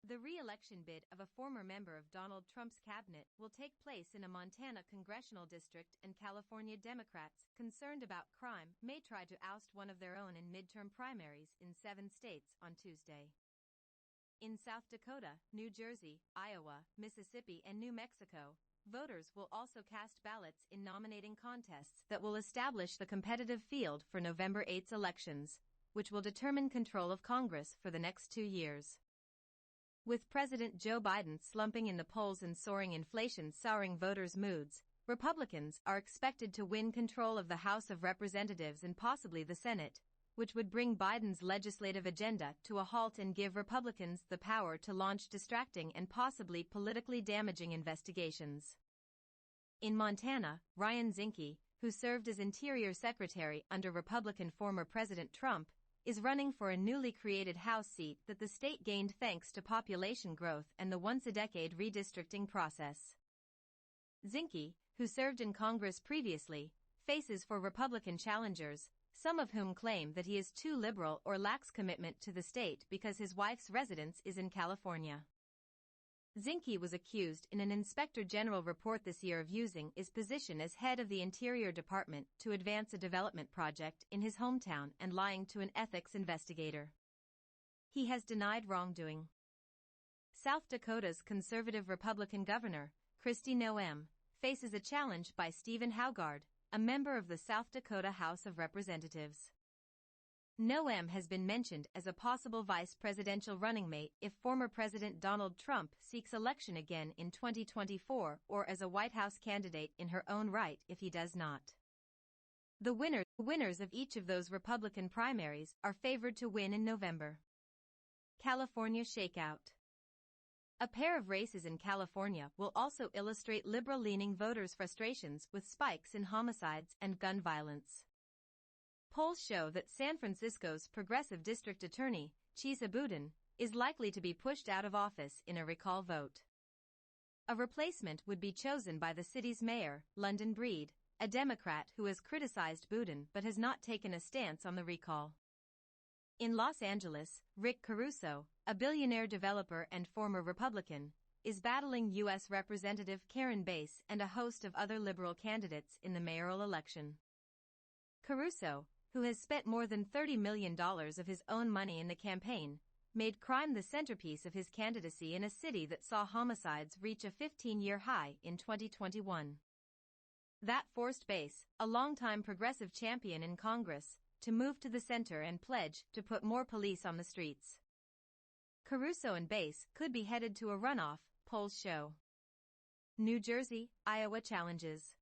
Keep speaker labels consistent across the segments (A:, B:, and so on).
A: The re-election bid of a former member of Donald Trump's cabinet will take place in a Montana congressional district, and California Democrats, concerned about crime, may try to oust one of their own in midterm primaries in 7 states on Tuesday. In South Dakota, New Jersey, Iowa, Mississippi, and New Mexico, voters will also cast ballots in nominating contests that will establish the competitive field for November 8's elections, which will determine control of Congress for the next 2 years. With President Joe Biden slumping in the polls and soaring inflation souring voters' moods, Republicans are expected to win control of the House of Representatives and possibly the Senate, which would bring Biden's legislative agenda to a halt and give Republicans the power to launch distracting and possibly politically damaging investigations. In Montana, Ryan Zinke, who served as Interior Secretary under Republican former President Trump, is running for a newly created House seat that the state gained thanks to population growth and the once-a-decade redistricting process. Zinke, who served in Congress previously, faces 4 Republican challengers, some of whom claim that he is too liberal or lacks commitment to the state because his wife's residence is in California. Zinke was accused in an Inspector General report this year of using his position as head of the Interior Department to advance a development project in his hometown and lying to an ethics investigator. He has denied wrongdoing. South Dakota's conservative Republican governor, Kristi Noem, faces a challenge by Stephen Hougard, a member of the South Dakota House of Representatives. Noem has been mentioned as a possible vice presidential running mate if former President Donald Trump seeks election again in 2024, or as a White House candidate in her own right if he does not. The winners of each of those Republican primaries are favored to win in November. California shakeout. A pair of races in California will also illustrate liberal-leaning voters' frustrations with spikes in homicides and gun violence. Polls show that San Francisco's progressive district attorney, Chesa Boudin, is likely to be pushed out of office in a recall vote. A replacement would be chosen by the city's mayor, London Breed, a Democrat who has criticized Boudin but has not taken a stance on the recall. In Los Angeles, Rick Caruso, a billionaire developer and former Republican, is battling U.S. Representative Karen Bass and a host of other liberal candidates in the mayoral election. Caruso, who has spent more than $30 million of his own money in the campaign, made crime the centerpiece of his candidacy in a city that saw homicides reach a 15-year high in 2021. That forced Bass, a longtime progressive champion in Congress, to move to the center and pledge to put more police on the streets. Caruso and Bass could be headed to a runoff, polls show. New Jersey, Iowa challenges.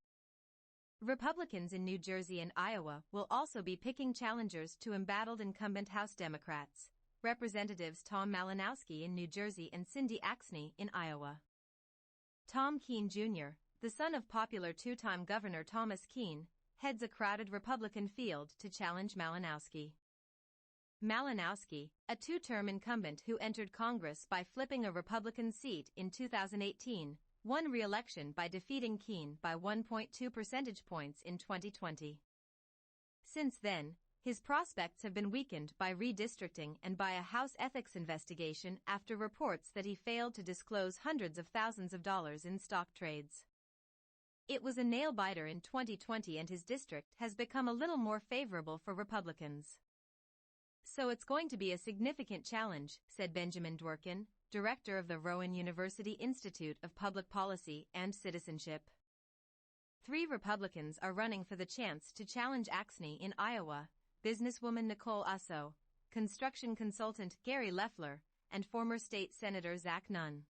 A: Republicans in New Jersey and Iowa will also be picking challengers to embattled incumbent House Democrats, Representatives Tom Malinowski in New Jersey and Cindy Axne in Iowa. Tom Keene Jr., the son of popular 2-time Governor Thomas Keene, heads a crowded Republican field to challenge Malinowski. Malinowski, a 2-term incumbent who entered Congress by flipping a Republican seat in 2018, won re-election by defeating Keene by 1.2 percentage points in 2020. Since then, his prospects have been weakened by redistricting and by a House ethics investigation after reports that he failed to disclose hundreds of thousands of dollars in stock trades. It was a nail-biter in 2020 and his district has become a little more favorable for Republicans. So it's going to be a significant challenge, said Benjamin Dworkin, director of the Rowan University Institute of Public Policy and Citizenship. 3 Republicans are running for the chance to challenge Axne in Iowa: businesswoman Nicole Asso, construction consultant Gary Loeffler, and former state Senator Zach Nunn.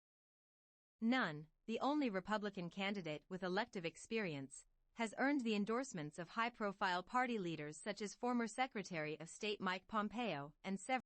A: Nunn, the only Republican candidate with elective experience, has earned the endorsements of high-profile party leaders such as former Secretary of State Mike Pompeo and several